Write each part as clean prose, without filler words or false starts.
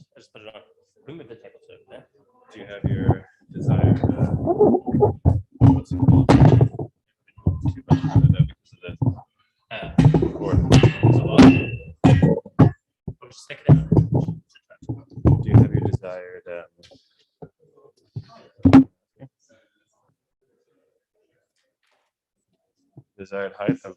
I just put it on. Remove the table over there. Do you have your desired what's it called? Too much because of the board. It's a lot. We'll just stick it in. Do you have your desired desired height of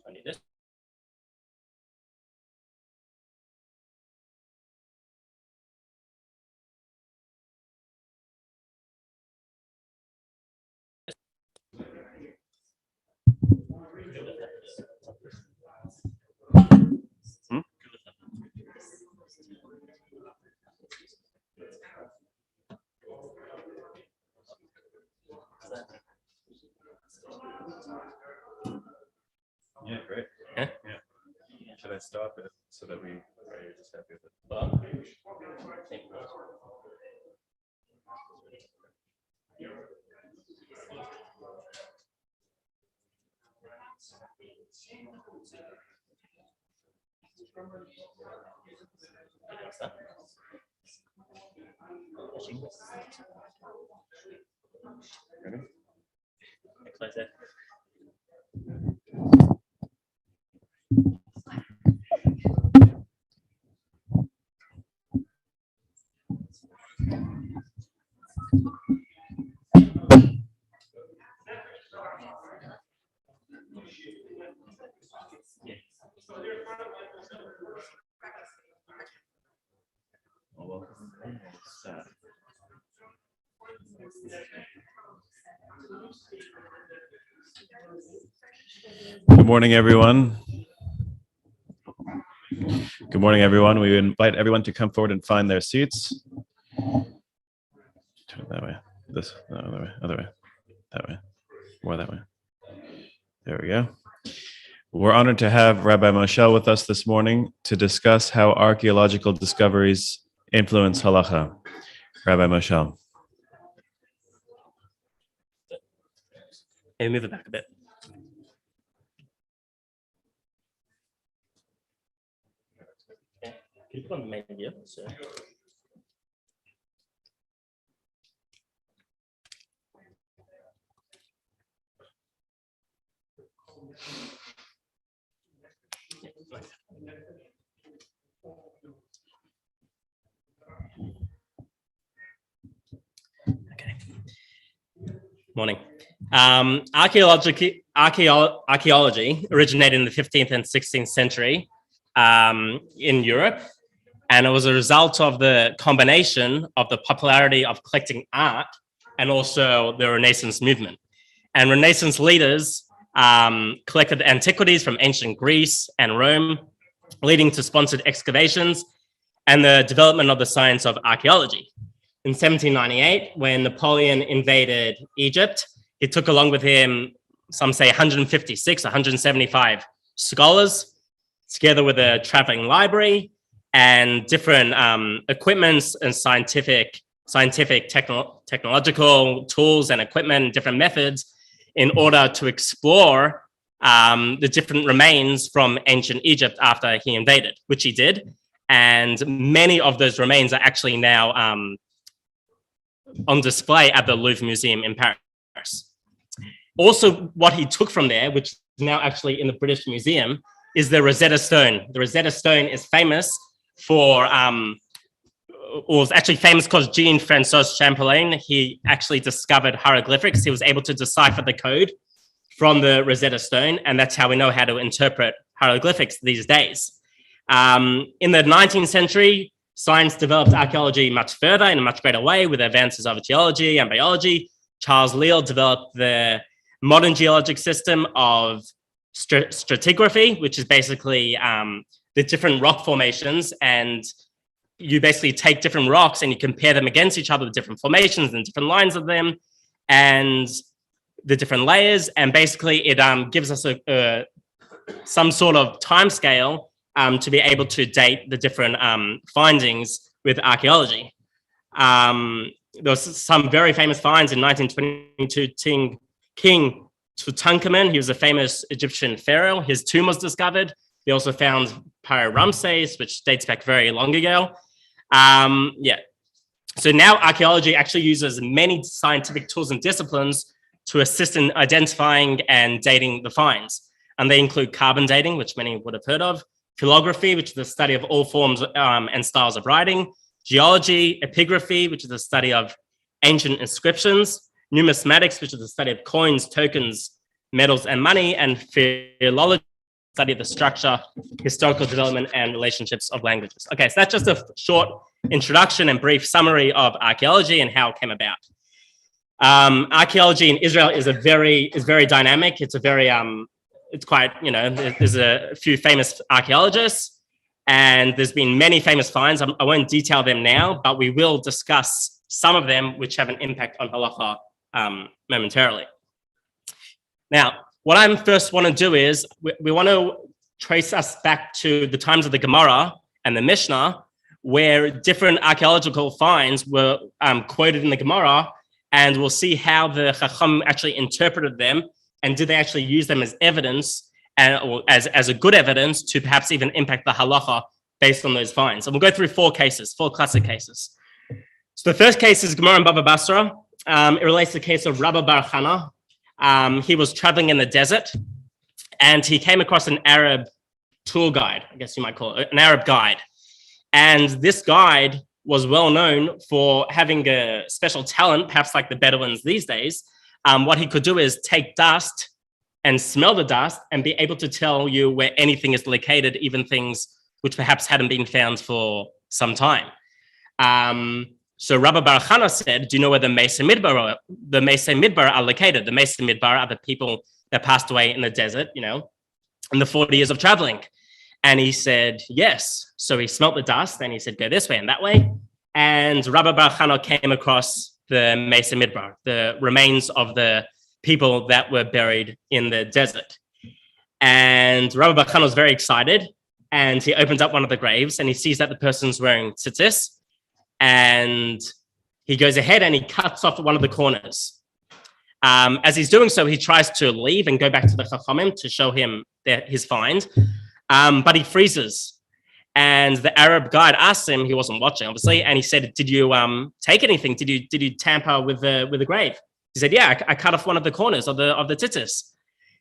I need this. Yeah, great. Yeah. Yeah. Should I stop it so that we are you just happy with it? Well, Ready? XYZ. Well, welcome. Good morning, everyone. Good morning, everyone. We invite everyone to come forward and find their seats. Turn it that way. This, no, other way, that way, more that way. There we go. We're honored to have Rabbi Moshel with us this morning to discuss how archaeological discoveries influence halacha. Rabbi Moshel. Hey, move it back a bit. Okay. Can you put on the main view? So. Okay. Morning. Archaeology originated in the 15th and 16th century in Europe, and it was a result of the combination of the popularity of collecting art and also the Renaissance movement. And Renaissance leaders collected antiquities from ancient Greece and Rome, leading to sponsored excavations and the development of the science of archaeology. In 1798, when Napoleon invaded Egypt, he took along with him, some say 156, 175 scholars, together with a traveling library and different equipments and scientific technological tools and equipment, different methods, in order to explore the different remains from ancient Egypt after he invaded, which he did. And many of those remains are actually now on display at the Louvre Museum in Paris. Also, what he took from there, which is now actually in the British Museum, is the Rosetta Stone. The Rosetta Stone is famous for, or was actually famous because Jean-Francois Champlain, he actually discovered hieroglyphics. He was able to decipher the code from the Rosetta Stone, and that's how we know how to interpret hieroglyphics these days. In the 19th century, science developed archaeology much further in a much greater way with advances of geology and biology. Charles Lyell developed the modern geologic system of stratigraphy, which is basically the different rock formations and you basically take different rocks and you compare them against each other with different formations and different lines of them and the different layers. And basically it gives us some sort of time scale to be able to date the different findings with archaeology. There was some very famous finds in 1922. King Tutankhamen, he was a famous Egyptian pharaoh. His tomb was discovered. They also found Pharaoh Ramses, which dates back very long ago. So now archaeology actually uses many scientific tools and disciplines to assist in identifying and dating the finds. And they include carbon dating, which many would have heard of, philography, which is the study of all forms and styles of writing, geology, epigraphy, which is the study of ancient inscriptions, numismatics, which is the study of coins, tokens, metals, and money, and philology, study of the structure, historical development, and relationships of languages. Okay, so that's just a short introduction and brief summary of archaeology and how it came about. Archaeology in Israel is very dynamic. It's a very it's quite, there's a few famous archaeologists, and there's been many famous finds. I won't detail them now, but we will discuss some of them which have an impact on halacha momentarily. Now, what I first want to do is we want to trace us back to the times of the Gemara and the Mishnah, where different archaeological finds were quoted in the Gemara, and we'll see how the Chacham actually interpreted them, and did they actually use them as evidence or as a good evidence to perhaps even impact the halacha based on those finds. And we'll go through four classic cases. So the first case is Gemara in Baba Basra. It relates to the case of Rabbi Bar Chana. He was traveling in the desert, and he came across an Arab tour guide, I guess you might call it, an Arab guide. And this guide was well known for having a special talent, perhaps like the Bedouins these days. What he could do is take dust and smell the dust and be able to tell you where anything is located, even things which perhaps hadn't been found for some time. So Rabbi Bar Chana said, do you know where the Mesa Midbar are located? The Mesa Midbar are the people that passed away in the desert, in the 40 years of traveling. And he said, yes. So he smelt the dust and he said, go this way and that way. And Rabbi Bar Chana came across the Mesa Midbar, the remains of the people that were buried in the desert. And Rabbi Bar Chana was very excited, and he opens up one of the graves and he sees that the person's wearing tzitzis, and he goes ahead and he cuts off one of the corners. As he's doing so, he tries to leave and go back to the Chachamim to show him his find, but he freezes. And the Arab guide asked him, he wasn't watching, obviously, and he said, did you take anything? Did you tamper with the grave? He said, yeah, I cut off one of the corners of the tzitzis.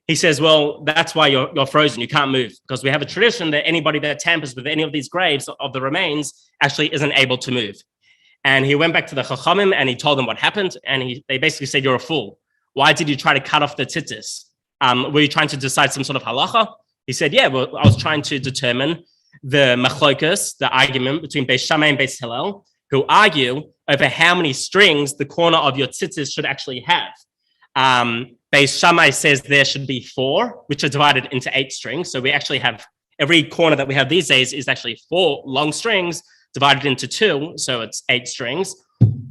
He says, well, that's why you're frozen. You can't move, because we have a tradition that anybody that tampers with any of these graves of the remains actually isn't able to move. And he went back to the Chachamim and he told them what happened. And they basically said, you're a fool. Why did you try to cut off the tzitzis? Were you trying to decide some sort of halacha? He said, yeah, well, I was trying to determine the machlokas, the argument between Beis Shammai and Beis Hillel, who argue over how many strings the corner of your tzitzis should actually have. Beis Shammai says there should be 4, which are divided into 8 strings. So we actually have, every corner that we have these days is actually 4 long strings divided into 2. So it's 8 strings.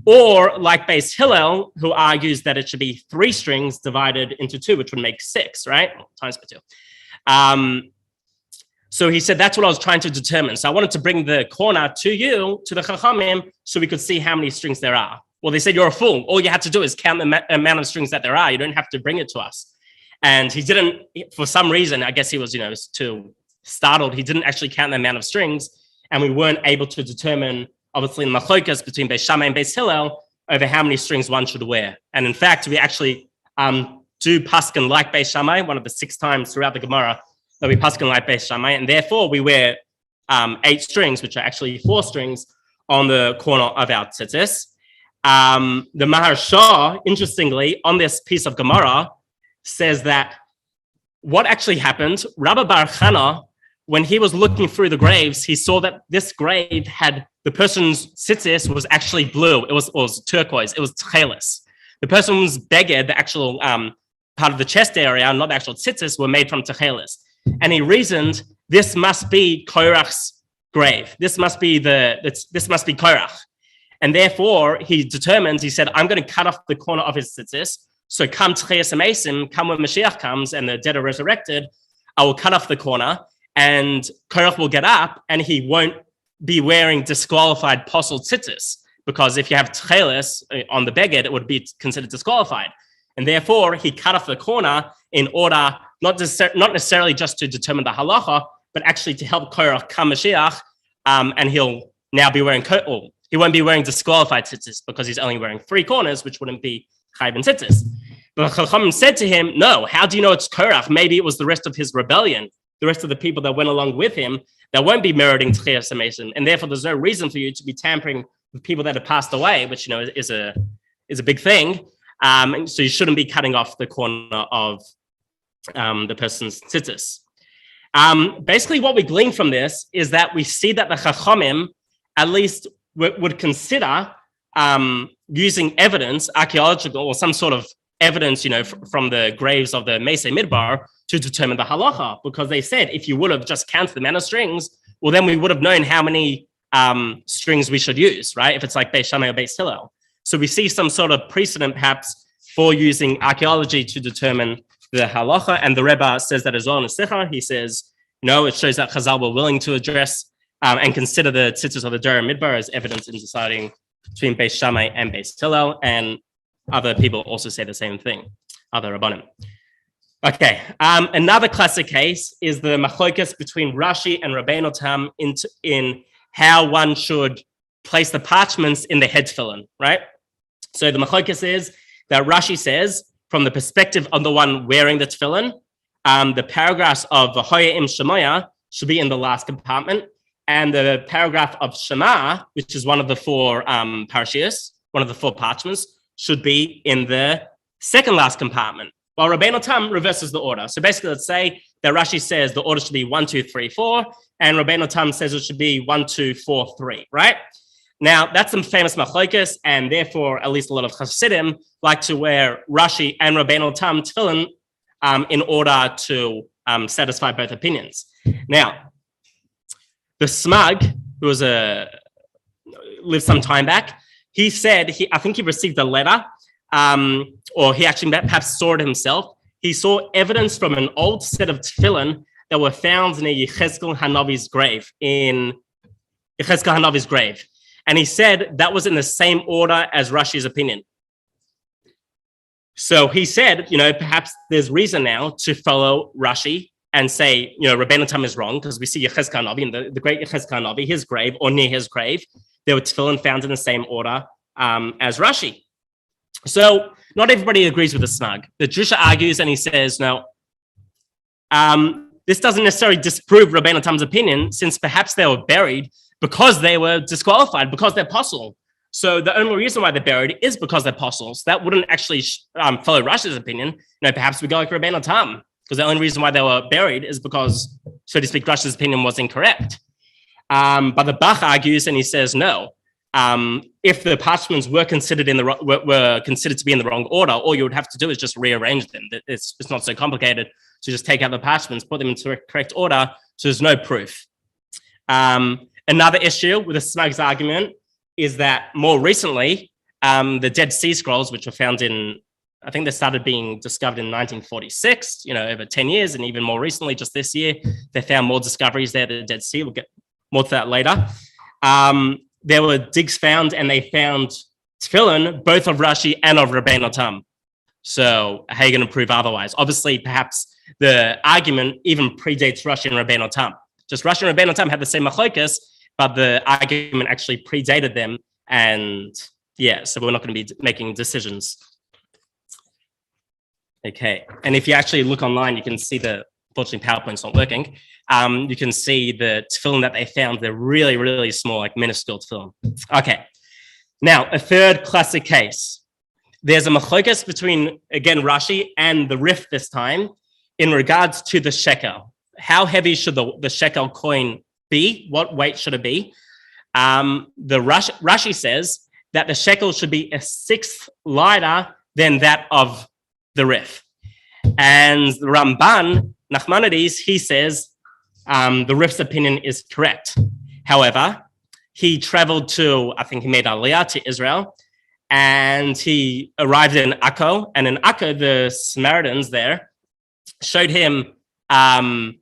Or like Beis Hillel, who argues that it should be 3 strings divided into 2, which would make 6, right? Times by 2. So he said, that's what I was trying to determine. So I wanted to bring the corner to you, to the Chachamim, so we could see how many strings there are. Well, they said, you're a fool. All you had to do is count the amount of strings that there are. You don't have to bring it to us. And he didn't, for some reason, I guess he was, too startled. He didn't actually count the amount of strings. And we weren't able to determine, obviously, in machlokas between Beis Shammai and Beis Hillel over how many strings one should wear. And in fact, we actually do paskin like Beis Shammai, one of the 6 times throughout the Gemara that we paskin like Beis Shammai. And therefore, we wear 8 strings, which are actually 4 strings on the corner of our tzitzis. The Maharsha, interestingly, on this piece of Gemara, says that what actually happened, Rabbi Bar Chana, when he was looking through the graves, he saw that this grave had, the person's tzitzis was actually blue. It was turquoise. It was tchelis. The person's beged, the actual part of the chest area, not the actual tzitzis, were made from tchelis. And he reasoned, this must be Korach's grave. This must be Korach. And therefore, he said, I'm going to cut off the corner of his tzitzis. So come Tchias HaMesim, come when Mashiach comes and the dead are resurrected, I will cut off the corner and Korach will get up and he won't be wearing disqualified posel tzitzis, because if you have tchelis on the beged, it would be considered disqualified. And therefore, he cut off the corner in order, not necessarily just to determine the halacha, but actually to help Korach come Mashiach, and he'll now be wearing, he won't be wearing disqualified tzitzis because he's only wearing 3 corners, which wouldn't be chayv and tzitzis. But Chachamim said to him, no, how do you know it's Korach? Maybe it was the rest of his rebellion, the rest of the people that went along with him that won't be meriting Tchias HaMesim. And therefore, there's no reason for you to be tampering with people that have passed away, which, is a big thing. So you shouldn't be cutting off the corner of the person's tzitzis. Basically, what we glean from this is that we see that the Chachamim at least would consider using evidence, archaeological or some sort of evidence, from the graves of the Mesei Midbar to determine the halacha, because they said if you would have just counted the amount of strings, well, then we would have known how many strings we should use, right? If it's like Beis Shammai or Beis Hillel. So we see some sort of precedent perhaps for using archaeology to determine the halacha, and the Rebbe says that as well in the Sicha. He says, it shows that Chazal were willing to address and consider the tzitzis of the Dura Midbar as evidence in deciding between Beis Shammai and Beis Hillel, and other people also say the same thing, other Rabbanim. Okay, another classic case is the machlokas between Rashi and Rabbeinu Tam in how one should place the parchments in the head tefillin, right? So the machlokas is that Rashi says, from the perspective of the one wearing the tefillin, the paragraphs of V'hoya im Shemoya should be in the last compartment, and the paragraph of Shema, which is one of the 4 parashias, one of the 4 parchments, should be in the second last compartment, while Rabbeinu Tam reverses the order. So basically, let's say that Rashi says the order should be 1, 2, 3, 4, and Rabbeinu Tam says it should be 1, 2, 4, 3, right? Now, that's some famous machlokas, and therefore, at least a lot of Hasidim like to wear Rashi and Rabbeinu Tam tefillin in order to satisfy both opinions. Now, the Smug, who lived some time back, he said, I think he received a letter, or he actually perhaps saw it himself. He saw evidence from an old set of tefillin that were found near Yechezkel Hanavi's grave, And he said that was in the same order as Rashi's opinion. So he said, perhaps there's reason now to follow Rashi and say, Rabbeinu Tam is wrong, because we see Yechezkel Hanavi, in the great Yechezkel Hanavi, his grave, or near his grave, there were tefillin found in the same order as Rashi. So not everybody agrees with the Snug. The Drusha argues and he says, no, this doesn't necessarily disprove Rabbeinu Tam's opinion, since perhaps they were buried because they were disqualified, because they're posel. So the only reason why they're buried is because they're posel. So that wouldn't actually follow Rashi's opinion. Perhaps we go like Rabbeinu Tam, because the only reason why they were buried is because, so to speak, Rashi's opinion was incorrect. But the Bach argues and he says, no, if the parchments were considered to be in the wrong order, all you would have to do is just rearrange them. It's not so complicated to just take out the parchments, put them into the correct order, so there's no proof. Another issue with the Smug's argument is that more recently, the Dead Sea Scrolls, which were found I think they started being discovered in 1946, over 10 years, and even more recently, just this year, they found more discoveries there at the Dead Sea. We'll get more to that later. There were digs found, and they found tefillin, both of Rashi and of Rabbeinu Tam. So how are you going to prove otherwise? Obviously, perhaps the argument even predates Rashi and Rabbeinu Tam. Just Rashi and Rabbeinu Tam had the same machlokas, but the argument actually predated them. And so we're not going to be making decisions. Okay. And if you actually look online, you can see unfortunately, PowerPoint's not working. You can see the tefillin that they found. They're really, really small, like minuscule tefillin. Okay. Now, a third classic case. There's a machlokas between, again, Rashi and the Rif this time in regards to the shekel. How heavy should the shekel coin be? What weight should it be? The Rashi says that the shekel should be a 1/6 lighter than that of the Rif. And the Ramban, Nachmanides, he says the Rif's opinion is correct. However, he traveled to, I think he made Aliyah to Israel, and he arrived in Akko. And in Akko, the Samaritans there showed him ancient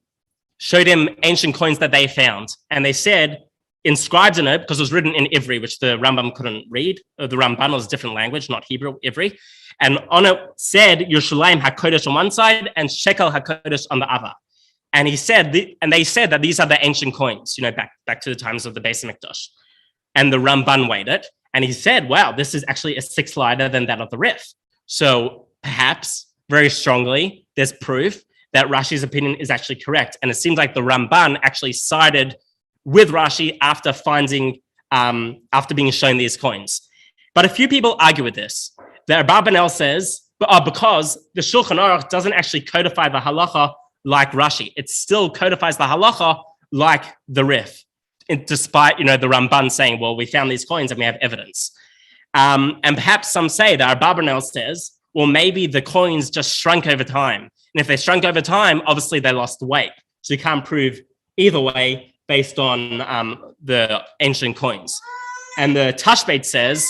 coins that they found. And they said, inscribed in it, because it was written in Ivri, which the Rambam couldn't read. The Ramban was a different language, not Hebrew, Ivri. And on it said, Yerushalayim HaKodesh on one side and Shekel HaKodesh on the other. And they said that these are the ancient coins, back to the times of the Beis Hamikdash. And the Ramban weighed it. And he said, wow, this is actually a sixth lighter than that of the Rif. So perhaps, very strongly, there's proof that Rashi's opinion is actually correct. And it seems like the Ramban actually sided with Rashi after being shown these coins. But a few people argue with this. The Abarbanel says, because the Shulchan Aruch doesn't actually codify the halacha like Rashi. It still codifies the halacha like the Rif, despite, the Ramban saying, well, we found these coins and we have evidence. And perhaps some say that Abarbanel says, well, maybe the coins just shrunk over time. And if they shrunk over time, obviously they lost weight. So you can't prove either way based on the ancient coins. And the Tashbeit says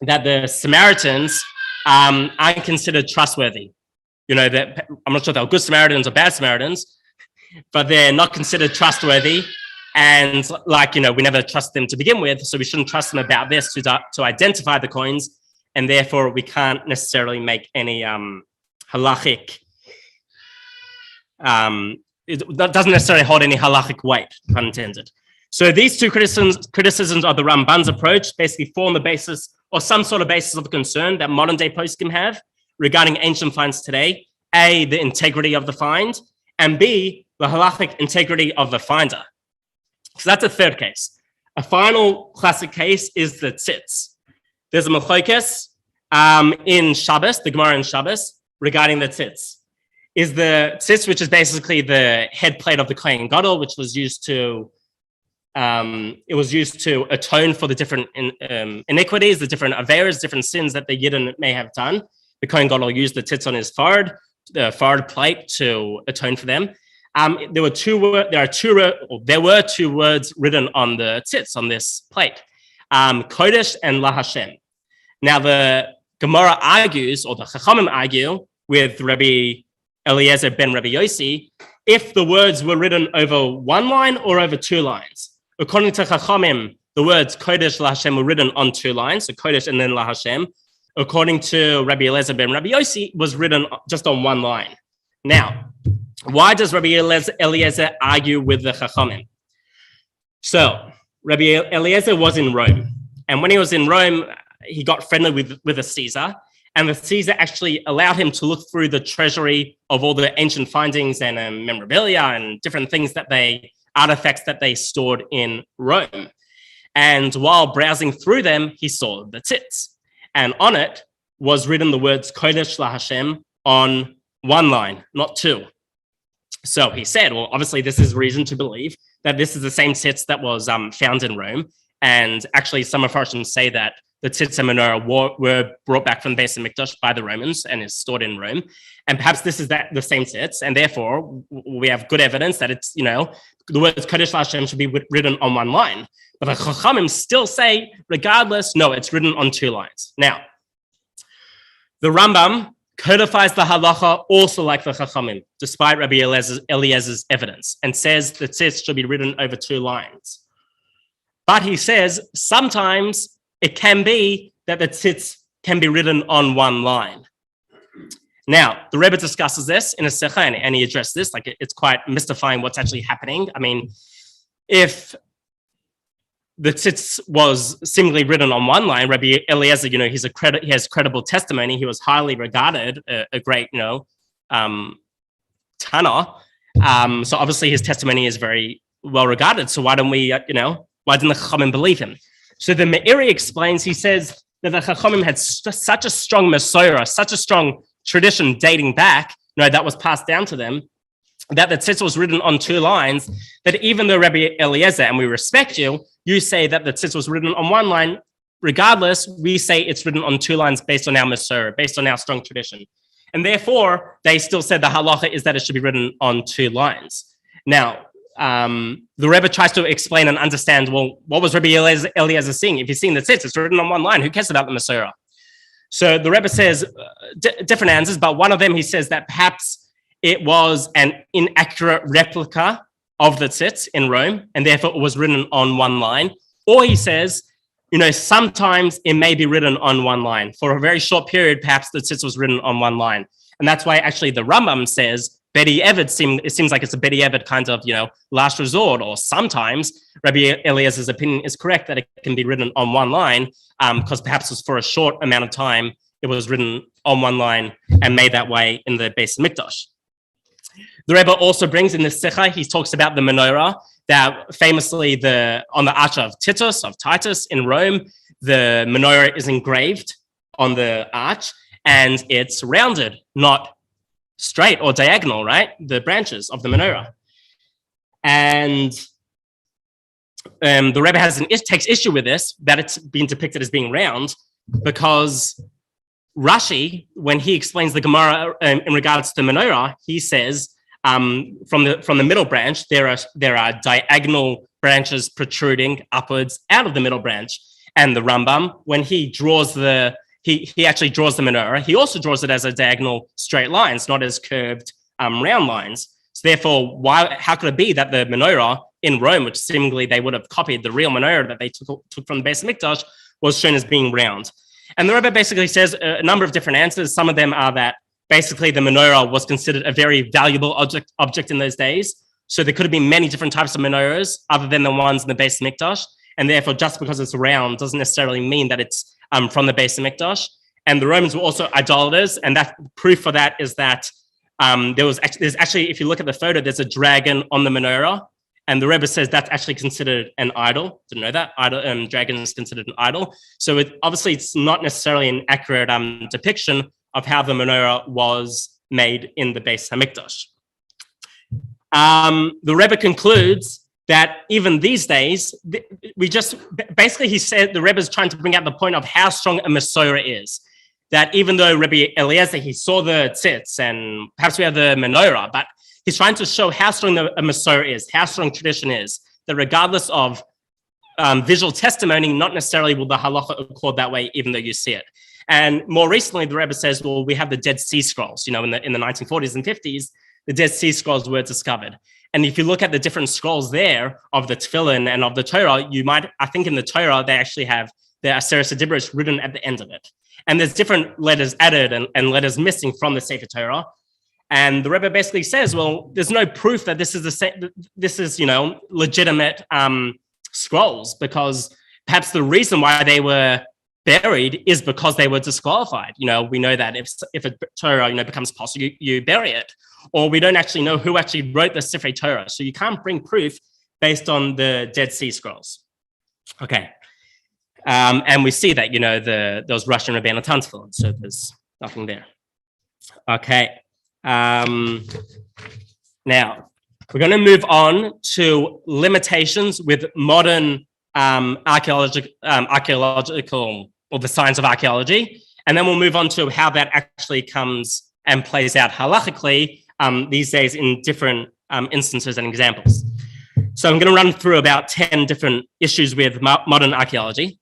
that the Samaritans aren't considered trustworthy. That I'm not sure they're good Samaritans or bad Samaritans, but they're not considered trustworthy. And we never trust them to begin with, so we shouldn't trust them about this to identify the coins, and therefore we can't necessarily make any halachic. It doesn't necessarily hold any halachic weight, pun intended. So these two criticisms of the Ramban's approach basically form the basis or some sort of basis of concern that modern day poskim have regarding ancient finds today. A, the integrity of the find, and B, the halachic integrity of the finder. So that's a third case. A final classic case is the tzitz. There's a machlokes in Shabbos, the Gemara in Shabbos, regarding the tzitz. Is the tzitz, which is basically the head plate of the Kohen Gadol, which was used to atone for the different iniquities, the different averas, different sins that the Yidden may have done. The Kohen Gadol used the tzitz on his forehead, the forehead plate, to atone for them. There were two words written on the tzitz on this plate, Kodesh and La Hashem. Now the Gemara argues, or the Chachamim argue, with Rabbi Eliezer ben Rabbi Yossi, if the words were written over one line or over two lines. According to Chachamim, the words Kodesh La Hashem were written on two lines, so Kodesh and then La Hashem. According to Rabbi Eliezer ben Rabbi Yossi, was written just on one line. Now, why does Rabbi Eliezer argue with the Chachamim? So, Rabbi Eliezer was in Rome. And when he was in Rome, he got friendly with the Caesar. And the Caesar actually allowed him to look through the treasury of all the ancient findings and memorabilia and different things artifacts that they stored in Rome. And while browsing through them, he saw the tzitz. And on it was written the words Kodesh La Hashem on one line, not two. So he said, well, obviously this is reason to believe that this is the same tzitz that was found in Rome. And actually some of Farshim say that the tzitz and menorah were brought back from the Beis Hamikdash by the Romans and is stored in Rome. And perhaps this is the same tzitz. And therefore we have good evidence that it's, the words Kodesh La Hashem should be written on one line. But the Chachamim still say, regardless, no, it's written on two lines. Now, the Rambam codifies the halacha also like the Chachamim, despite Rabbi Eliezer's evidence, and says the tzitz should be written over two lines. But he says sometimes it can be that the tzitz can be written on one line. Now, the Rebbe discusses this in a secha, and he addressed this, like it's quite mystifying what's actually happening. I mean, if the tzitz was seemingly written on one line, Rabbi Eliezer, he has credible testimony. He was highly regarded, a great, Tana. So obviously his testimony is very well regarded. So why don't we, why didn't the Chachamim believe him? So the Meiri explains, he says that the Chachamim had such a strong Mesorah, such a strong tradition dating back, that was passed down to them, that the tzitz was written on two lines, that even though Rabbi Eliezer, and we respect you say that the tzitz was written on one line, regardless, we say it's written on two lines based on our Mesorah, based on our strong tradition. And therefore, they still said the halacha is that it should be written on two lines. Now, the Rebbe tries to explain and understand, well, what was Rabbi Eliezer seeing? If he's seeing the tzitz, it's written on one line. Who cares about the Masorah? So the Rebbe says different answers, but one of them, he says that perhaps it was an inaccurate replica of the tzitz in Rome, and therefore it was written on one line. Or he says, sometimes it may be written on one line. For a very short period, perhaps the tzitz was written on one line. And that's why actually the Rambam says, it seems like it's a Bedi Evid kind of, last resort, or sometimes Rabbi Eliezer's opinion is correct that it can be written on one line, because perhaps it was for a short amount of time, it was written on one line and made that way in the Beis Mikdash. The Rebbe also brings in the Sikha, he talks about the menorah, that famously on the arch of Titus in Rome, the menorah is engraved on the arch and it's rounded, not straight or diagonal, right? The branches of the menorah. And the Rebbe takes issue with this, that it's been depicted as being round, because Rashi, when he explains the Gemara in regards to the menorah, he says, from the middle branch, there are diagonal branches protruding upwards out of the middle branch. And the Rambam, when he draws he actually draws the menorah, he also draws it as a diagonal straight lines, not as curved round lines. So therefore, how could it be that the menorah in Rome, which seemingly they would have copied the real menorah that they took from the Beis Mikdash, was shown as being round? And the Rebbe basically says a number of different answers. Some of them are that basically the menorah was considered a very valuable object in those days. So there could have been many different types of menorahs other than the ones in the Beis Mikdash. And therefore, just because it's round doesn't necessarily mean that it's from the Beis Mikdash. And the Romans were also idolaters. And that proof for that is that there's actually, if you look at the photo, there's a dragon on the menorah. And the Rebbe says that's actually considered an idol. Didn't know that. Dragon is considered an idol. So obviously, it's not necessarily an accurate depiction of how the menorah was made in the Beis Hamikdash. The Rebbe concludes that even these days, he said the Rebbe is trying to bring out the point of how strong a Masorah is. That even though Rabbi Eliezer, he saw the tzitz and perhaps we have the menorah, but he's trying to show how strong a Masorah is, how strong tradition is, that regardless of visual testimony, not necessarily will the halacha accord that way, even though you see it. And more recently, the Rebbe says, well, we have the Dead Sea Scrolls. In the 1940s and 50s, the Dead Sea Scrolls were discovered. And if you look at the different scrolls there of the Tefillin and of the Torah, I think in the Torah, they actually have the Aseret Dibros written at the end of it. And there's different letters added and letters missing from the Sefer Torah. And the Rebbe basically says, well, there's no proof that this is legitimate scrolls, because perhaps the reason why they were buried is because they were disqualified. We know that if a Torah becomes possible, you bury it, or we don't actually know who actually wrote the Sefer Torah, so you can't bring proof based on the Dead Sea Scrolls. Okay, and we see that those Russian Rabbinic Tantfil, so there's nothing there. Okay, now we're going to move on to limitations with modern archaeological, or the science of archaeology, and then we'll move on to how that actually comes and plays out halachically these days in different instances and examples. So I'm going to run through about 10 different issues with modern archaeology.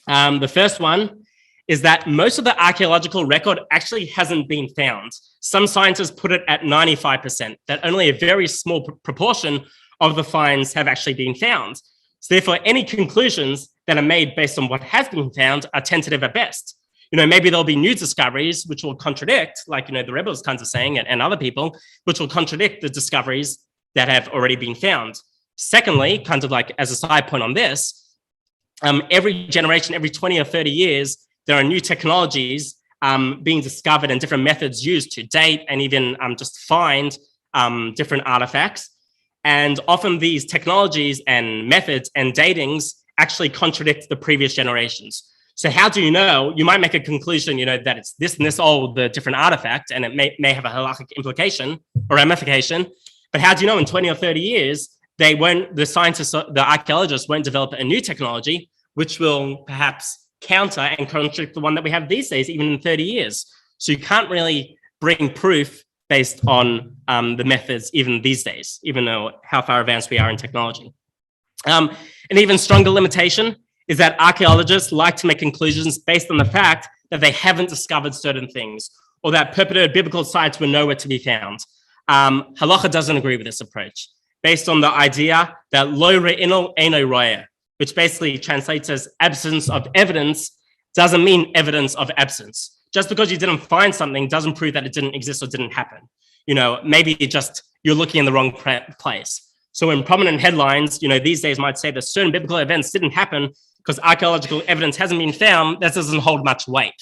The first one is that most of the archaeological record actually hasn't been found. Some scientists put it at 95%, that only a very small proportion of the finds have actually been found. So therefore, any conclusions that are made based on what has been found are tentative at best. Maybe there'll be new discoveries which will contradict, like, the Rebbe was kind of saying, and other people, which will contradict the discoveries that have already been found. Secondly, kind of like as a side point on this, every generation, every 20 or 30 years, there are new technologies being discovered and different methods used to date and even just find different artifacts. And often these technologies and methods and datings actually contradict the previous generations. So how do you know? You might make a conclusion, that it's this and this old, the different artifact, and it may have a halachic implication or ramification. But how do you know in 20 or 30 years, the scientists, the archaeologists won't develop a new technology, which will perhaps counter and contradict the one that we have these days, even in 30 years. So you can't really bring proof based on the methods even these days, even though how far advanced we are in technology. An even stronger limitation is that archaeologists like to make conclusions based on the fact that they haven't discovered certain things or that perpetuated biblical sites were nowhere to be found. Halacha doesn't agree with this approach, based on the idea that lo re'ino eino ro'eh, which basically translates as absence of evidence, doesn't mean evidence of absence. Just because you didn't find something doesn't prove that it didn't exist or didn't happen. Maybe you're looking in the wrong place. So in prominent headlines, these days might say that certain biblical events didn't happen because archaeological evidence hasn't been found. That doesn't hold much weight.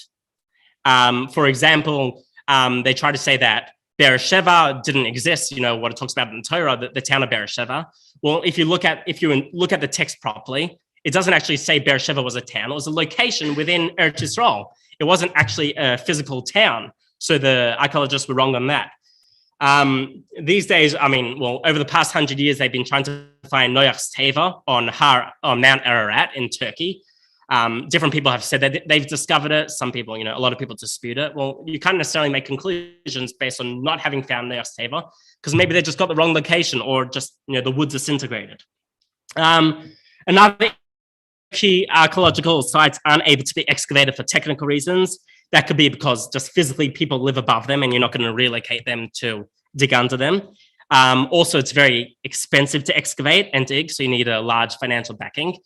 For example, they try to say that Beersheba didn't exist, what it talks about in the Torah, the town of Beersheba. Well, if you look at the text properly, it doesn't actually say Beersheba was a town. It was a location within Eretz Yisrael. It wasn't actually a physical town. So the archaeologists were wrong on that. These days, over the past 100 years, they've been trying to find Noach's Teva on Mount Ararat in Turkey. Different people have said that they've discovered it. Some people, a lot of people dispute it. Well, you can't necessarily make conclusions based on not having found Noach's Teva, because maybe they just got the wrong location or just, the wood disintegrated. Another key archaeological sites aren't able to be excavated for technical reasons. That could be because just physically people live above them and you're not going to relocate them to dig under them. Also, it's very expensive to excavate and dig, so you need a large financial backing.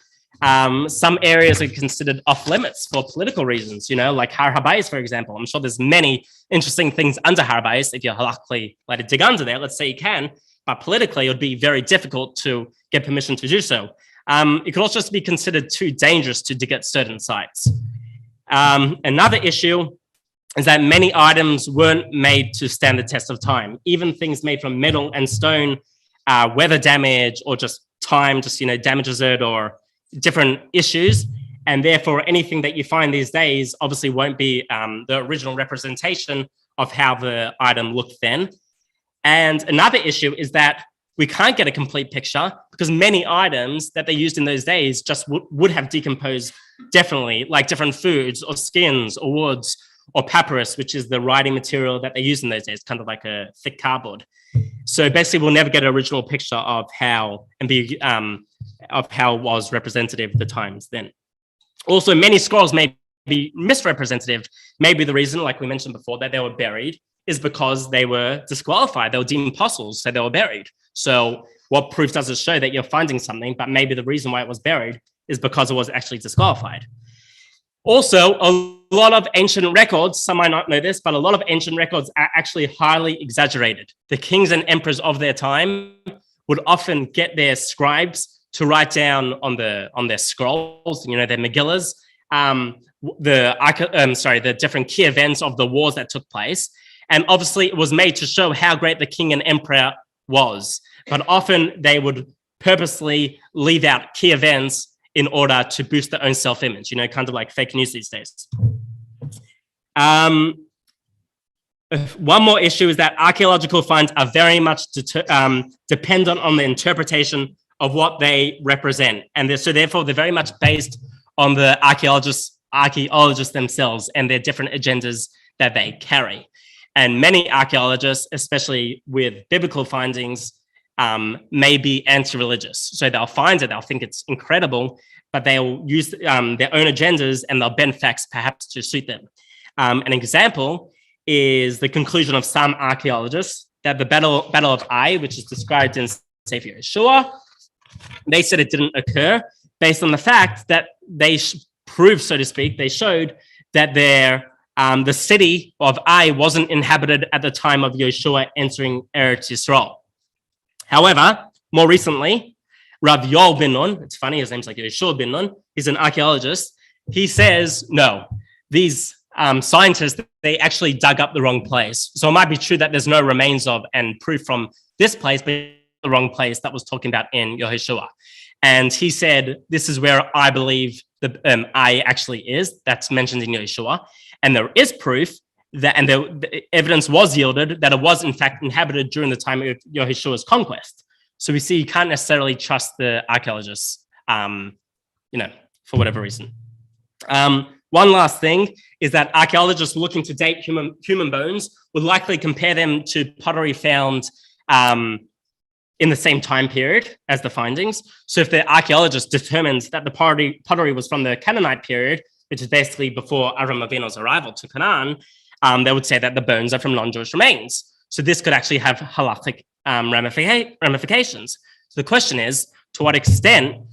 Some areas are considered off limits for political reasons, like Har HaBayis, for example. I'm sure there's many interesting things under Har HaBayis if you're halachically allowed to dig under there. Let's say you can, but politically it would be very difficult to get permission to do so. It could also just be considered too dangerous to dig at certain sites. Another issue is that many items weren't made to stand the test of time. Even things made from metal and stone, weather damage or just time damages it or different issues. And therefore, anything that you find these days obviously won't be the original representation of how the item looked then. And another issue is that we can't get a complete picture because many items that they used in those days just would have decomposed definitely, like different foods or skins or woods or papyrus, which is the writing material that they used in those days, kind of like a thick cardboard. So basically, we'll never get an original picture of how was representative of the times then. Also, many scrolls may be misrepresentative. Maybe the reason, like we mentioned before, that they were buried is because they were disqualified. They were deemed apostles, so they were buried. So what proof does it show that you're finding something, but maybe the reason why it was buried is because it was actually disqualified. Also, a lot of ancient records, some might not know this, but a lot of ancient records are actually highly exaggerated. The kings and emperors of their time would often get their scribes to write down on their scrolls, their Megillas, the different key events of the wars that took place. And obviously it was made to show how great the king and emperor was. But often they would purposely leave out key events in order to boost their own self-image, kind of like fake news these days. One more issue is that archaeological finds are very much dependent on the interpretation of what they represent. And so therefore they're very much based on the archaeologists themselves and their different agendas that they carry. And many archaeologists, especially with biblical findings, may be anti-religious. So they'll find it, they'll think it's incredible, but they'll use their own agendas and they'll bend facts perhaps to suit them. An example is the conclusion of some archaeologists that the Battle of Ai, which is described in Sefer Yeshua, they said it didn't occur based on the fact that they proved, so to speak, they showed that the city of Ai wasn't inhabited at the time of Yeshua entering Eretz Yisrael. However, more recently, Rabbi Yoel ben Nun, it's funny, his name's like Yeshua ben Nun, he's an archaeologist. He says, no, these scientists, they actually dug up the wrong place. So it might be true that there's no remains of and proof from this place, but the wrong place that was talking about in Yehoshua. And he said, this is where I believe the Ai actually is, that's mentioned in Yehoshua. And there is proof that, and the evidence was yielded that it was in fact inhabited during the time of Yehoshua's conquest. So we see you can't necessarily trust the archaeologists, for whatever reason. One last thing is that archaeologists looking to date human bones would likely compare them to pottery found in the same time period as the findings. So if the archaeologist determines that the pottery was from the Canaanite period, which is basically before Avram Avinu's arrival to Canaan, they would say that the bones are from non-Jewish remains. So this could actually have halachic ramifications. So the question is, to what extent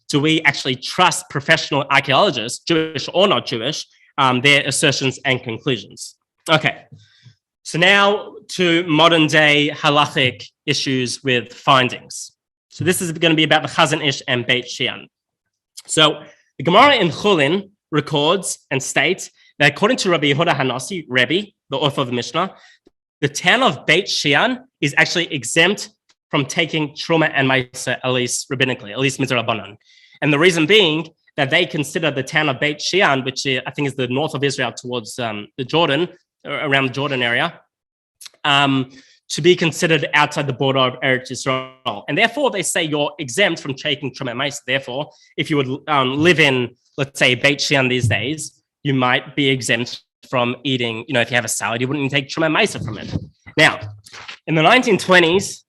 do we actually trust professional archaeologists, Jewish or not Jewish, their assertions and conclusions? Okay, so now to modern day halachic issues with findings. So this is going to be about the Chazon Ish and Beit Shean. So the Gemara in Chulin records and states that according to Rabbi Yehuda Hanassi, Rebbe, the author of the Mishnah, the town of Beit Shean is actually exempt from taking Truma and Maisa, at least rabbinically, at least Mitzrabanan. And the reason being that they consider the town of Beit Shean, which I think is the north of Israel towards the Jordan, around the Jordan area, to be considered outside the border of Eretz Yisrael. And therefore, they say you're exempt from taking Truma and Maisa. Therefore, if you would live in, let's say, Beit Shean these days, you might be exempt from eating, if you have a salad, you wouldn't take Truma and Maisa from it. Now, in the 1920s,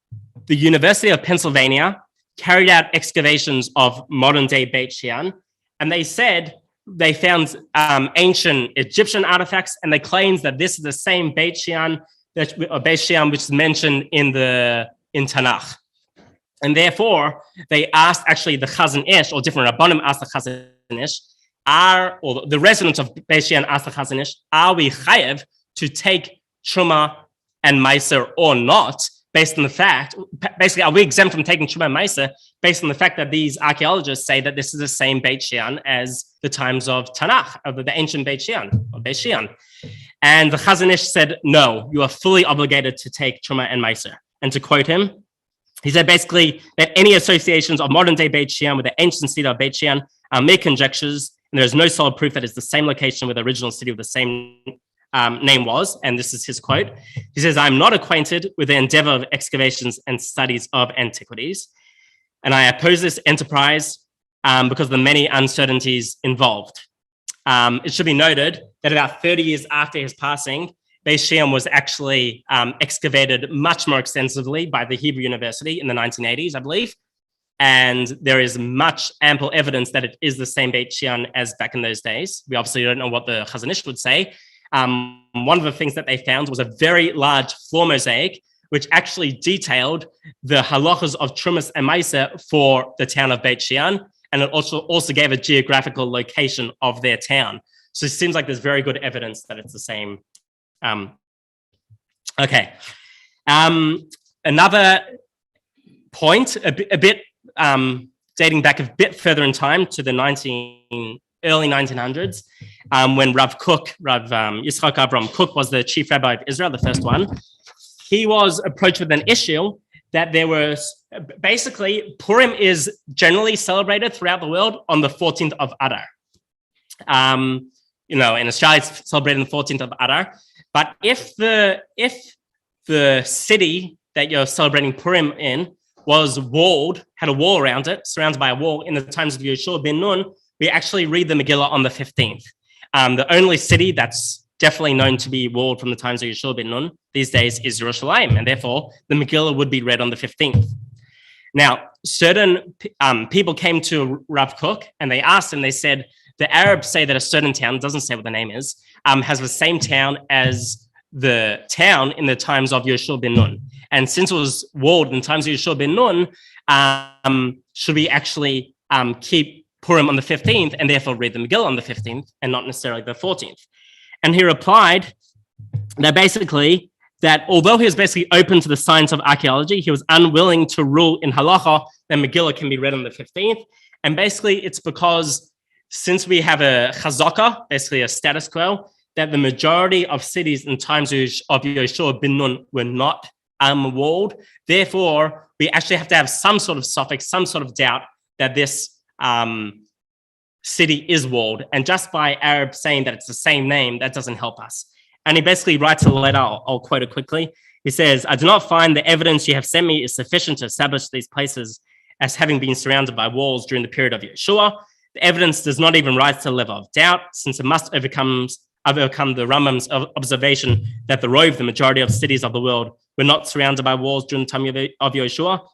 the University of Pennsylvania carried out excavations of modern-day Beit Shean, and they said they found ancient Egyptian artifacts, and they claimed that this is the same Beit Shean which is mentioned in Tanakh. And therefore, they asked actually the Chazon Ish, or different Rabbanim asked the Chazon Ish, or the residents of Beit Shean asked the Chazon Ish, are we chayev to take Truma and Meiser or not, based on the fact, basically, are we exempt from taking Truma and Meiser based on the fact that these archaeologists say that this is the same Beit Shean as the times of Tanakh, of the ancient Beit Shean, or Beit Shean. And the Chazon Ish said, no, you are fully obligated to take Truma and Meiser. And to quote him, he said basically that any associations of modern day Beit Shean with the ancient city of Beit Shean are mere conjectures, and there is no solid proof that it's the same location where the original city with the same name was. And this is his quote. He says, I'm not acquainted with the endeavor of excavations and studies of antiquities, and I oppose this enterprise because of the many uncertainties involved. It should be noted that about 30 years after his passing, Beit Shean was actually excavated much more extensively by the Hebrew University in the 1980s, I believe. And there is much ample evidence that it is the same Beit Shean as back in those days. We obviously don't know what the Chazon Ish would say. One of the things that they found was a very large floor mosaic, which actually detailed the halachas of Trumas and Maisa for the town of Beit Shean. And it also gave a geographical location of their town. So it seems like there's very good evidence that it's the same. Okay. Another point, a bit dating back a bit further in time to the early 1900s, when Rav Yitzchak Avram Kook was the chief rabbi of Israel, the first one. He was approached with an issue that there was basically Purim is generally celebrated throughout the world on the 14th of Adar. In Australia, it's celebrated on the 14th of Adar. But if the city that you're celebrating Purim in was walled, had a wall around it, surrounded by a wall in the times of Yeshua ben Nun, we actually read the Megillah on the 15th. The only city that's definitely known to be walled from the times of Yeshua ben Nun these days is Jerusalem, and therefore the Megillah would be read on the 15th. Now, certain people came to Rav Kook and they asked him, they said, the Arabs say that a certain town, doesn't say what the name is, has the same town as the town in the times of Yeshua ben Nun. And since it was walled in the times of Yeshua ben Nun, should we actually keep Purim on the 15th and therefore read the Megillah on the 15th and not necessarily the 14th? And he replied that basically, that although he was basically open to the science of archaeology, he was unwilling to rule in Halacha that Megillah can be read on the 15th. And basically, it's because since we have a chazaka, basically a status quo, that the majority of cities in times of Yeshua ben Nun were not walled. Therefore, we actually have to have some sort of suffix, some sort of doubt that this city is walled. And just by Arabs saying that it's the same name, that doesn't help us. And he basically writes a letter, I'll quote it quickly. He says, I do not find the evidence you have sent me is sufficient to establish these places as having been surrounded by walls during the period of Yeshua. The evidence does not even rise to the level of doubt, since it must overcome the Rambam's observation that the Rov, the majority of cities of the world, were not surrounded by walls during the time of Yeshua.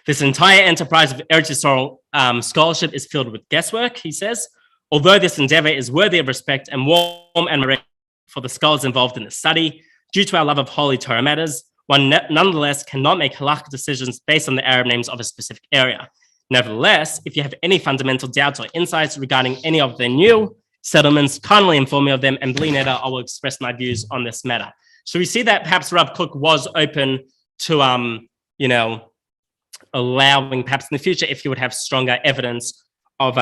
This entire enterprise of Eretz Yisrael scholarship is filled with guesswork, he says. Although this endeavor is worthy of respect and warm admiration for the scholars involved in the study, due to our love of holy Torah matters, one nonetheless cannot make halachic decisions based on the Arab names of a specific area. Nevertheless, if you have any fundamental doubts or insights regarding any of the new settlements, kindly inform me of them, and later I will express my views on this matter. So we see that perhaps Rav Kook was open to, allowing perhaps in the future, if you would have stronger evidence of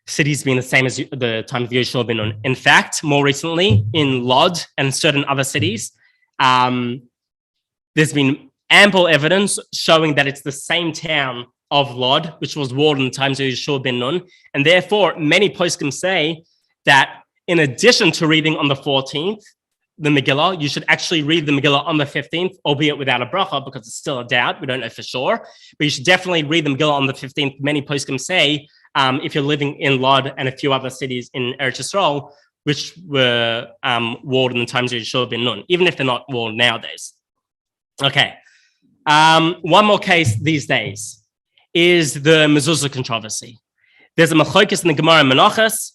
cities being the same as the time of Yeshua ben Nun. In fact, more recently in Lod and certain other cities, there's been ample evidence showing that it's the same town of Lod, which was walled in the times of Yeshua ben Nun. And therefore, many poskim say that in addition to reading on the 14th, the Megillah, you should actually read the Megillah on the 15th, albeit without a bracha, because it's still a doubt. We don't know for sure. But you should definitely read the Megillah on the 15th. Many poskim say, if you're living in Lod and a few other cities in Eretz Yisrael, which were walled in the times of Yeshua ben Nun, even if they're not walled nowadays. Okay. One more case these days is the mezuzah controversy. There's a machlokes in the Gemara Menachos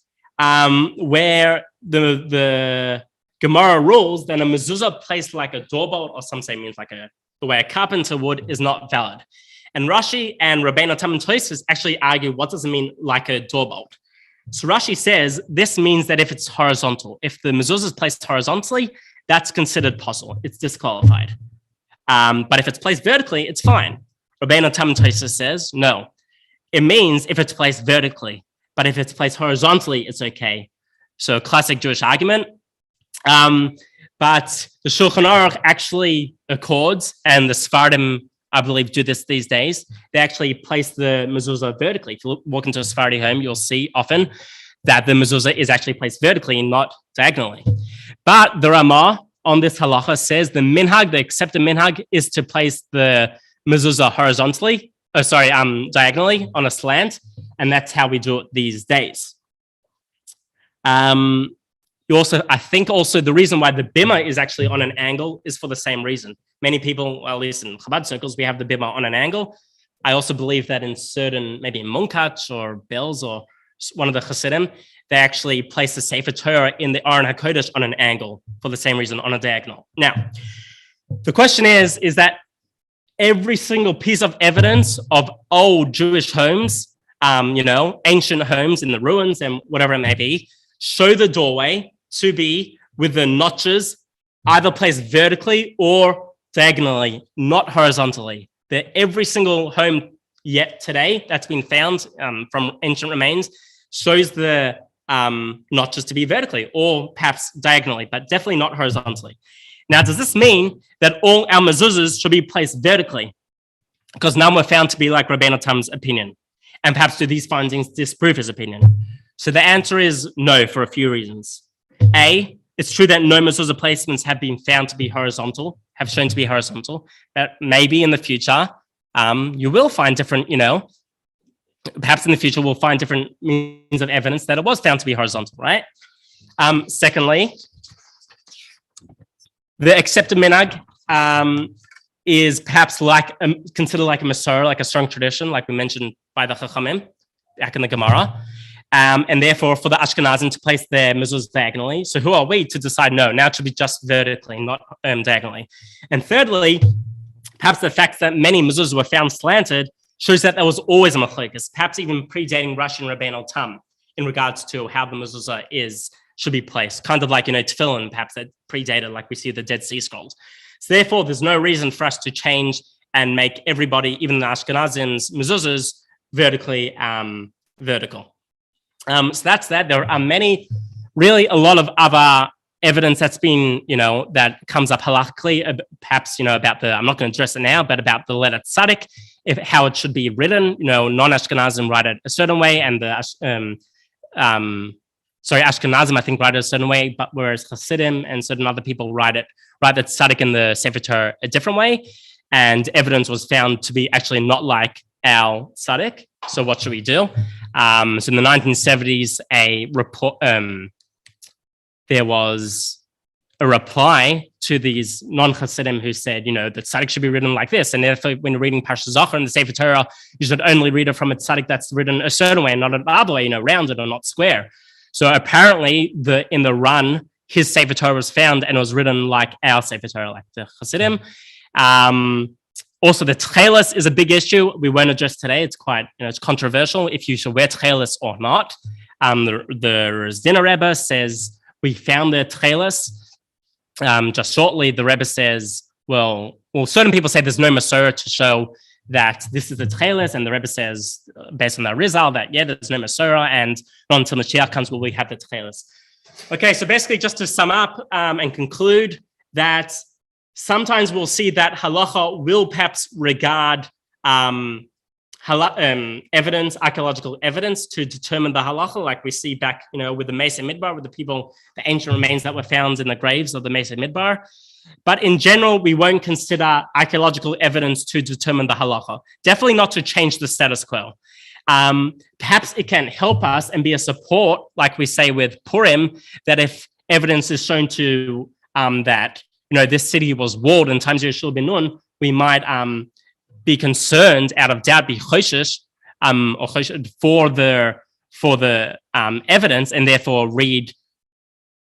where the Gemara rules that a mezuzah placed like a doorbolt, or some say means like the way a carpenter would, is not valid. And Rashi and Rabbeinu Tam and Tosfos actually argue, what does it mean like a doorbolt? So Rashi says this means that if it's horizontal, if the mezuzah is placed horizontally, that's considered possible. It's disqualified. But if it's placed vertically, it's fine. Rabbeinu Tam and Tosfos says, no. It means if it's placed vertically, but if it's placed horizontally, it's okay. So classic Jewish argument. But the Shulchan Aruch actually accords, and the Sephardim, I believe, do this these days. They actually place the mezuzah vertically. If you walk into a Sephardi home, you'll see often that the mezuzah is actually placed vertically and not diagonally. But the Ramah on this halacha says the minhag, the accepted minhag, is to place the mezuzah horizontally, diagonally on a slant, and that's how we do it these days. I think the reason why the bima is actually on an angle is for the same reason. Many people, well, at least in Chabad circles, we have the bima on an angle. I also believe that in certain, maybe in Munkach or Belz or one of the Hasidim, they actually place the Sefer Torah in the Aron HaKodesh on an angle for the same reason, on a diagonal. Now, the question is that every single piece of evidence of old Jewish homes, ancient homes in the ruins and whatever it may be, show the doorway to be with the notches either placed vertically or diagonally, not horizontally. That every single home yet today that's been found from ancient remains shows the notches to be vertically or perhaps diagonally, but definitely not horizontally. Now, does this mean that all our mezuzahs should be placed vertically? Because none were found to be like Rabbeinu Tam's opinion. And perhaps do these findings disprove his opinion? So the answer is no, for a few reasons. A, it's true that no mezuzah placements have been found to be horizontal, have shown to be horizontal. That maybe in the future, you will find different, perhaps in the future we'll find different means of evidence that it was found to be horizontal, right? Secondly, the accepted minhag is perhaps considered like a Masorah, like a strong tradition, like we mentioned by the Chachamim back in the Gemara. And therefore, for the Ashkenazim to place their mezuzahs diagonally. So who are we to decide, no, now it should be just vertically, not diagonally. And thirdly, perhaps the fact that many mezuzahs were found slanted shows that there was always a machlokes, perhaps even predating Rashi and Rabbeinu Tam in regards to how the mezuzah should be placed. Kind of like, tefillin, perhaps that predated, like we see the Dead Sea Scrolls. So therefore, there's no reason for us to change and make everybody, even the Ashkenazim's mezuzahs, vertically vertical. So that's that. There are a lot of other evidence that's been, that comes up halachically, perhaps, about I'm not going to address it now, but about the letter tzadik, how it should be written. Non-Ashkenazim write it a certain way, and Ashkenazim, I think, write it a certain way, but whereas Hasidim and certain other people write the tzadik in the Sefer Torah a different way. And evidence was found to be actually not like our tzaddik. So what should we do? So in the 1970s, a report, there was a reply to these non-Hasidim who said, the tzaddik should be written like this. And therefore, when you're reading Parashat Zachor in the Sefer Torah, you should only read it from a tzaddik that's written a certain way, not another way, rounded or not square. So apparently, in the run, his Sefer Torah was found and it was written like our Sefer Torah, like the Hasidim. Also, the tchelis is a big issue. We won't address today. It's quite, it's controversial if you should wear tchelis or not. The Rozdina Rebbe says, we found the tchelis. Just shortly, the Rebbe says, well, certain people say there's no Masorah to show that this is the tchelis, and the Rebbe says, based on the Rizal, that, there's no Masorah, and not until Mashiach comes will we have the tchelis. Okay, so basically, just to sum up and conclude, that sometimes we'll see that halacha will perhaps regard evidence, archaeological evidence, to determine the halacha, like we see back, with the Mesa Midbar, with the ancient remains that were found in the graves of the Mesa Midbar. But in general, we won't consider archaeological evidence to determine the halacha. Definitely not to change the status quo. Perhaps it can help us and be a support, like we say with Purim, that if evidence is shown to that this city was walled in times of Yeshua ben Nun, we might be concerned out of doubt, be choshesh, or choshesh for the evidence, and therefore read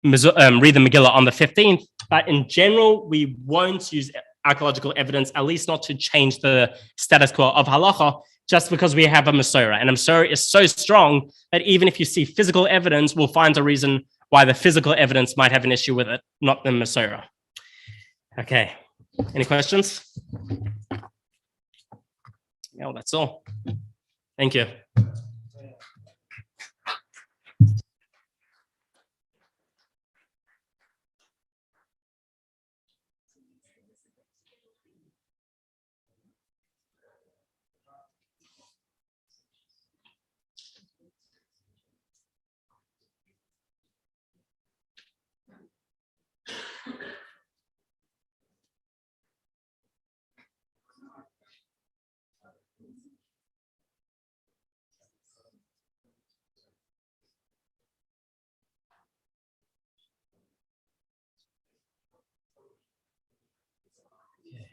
the Megillah on the 15th. But in general, we won't use archaeological evidence, at least not to change the status quo of halacha, just because we have a Masorah. And a Masorah is so strong that even if you see physical evidence, we'll find a reason why the physical evidence might have an issue with it, not the Masorah. Okay, any questions? No, that's all. Thank you.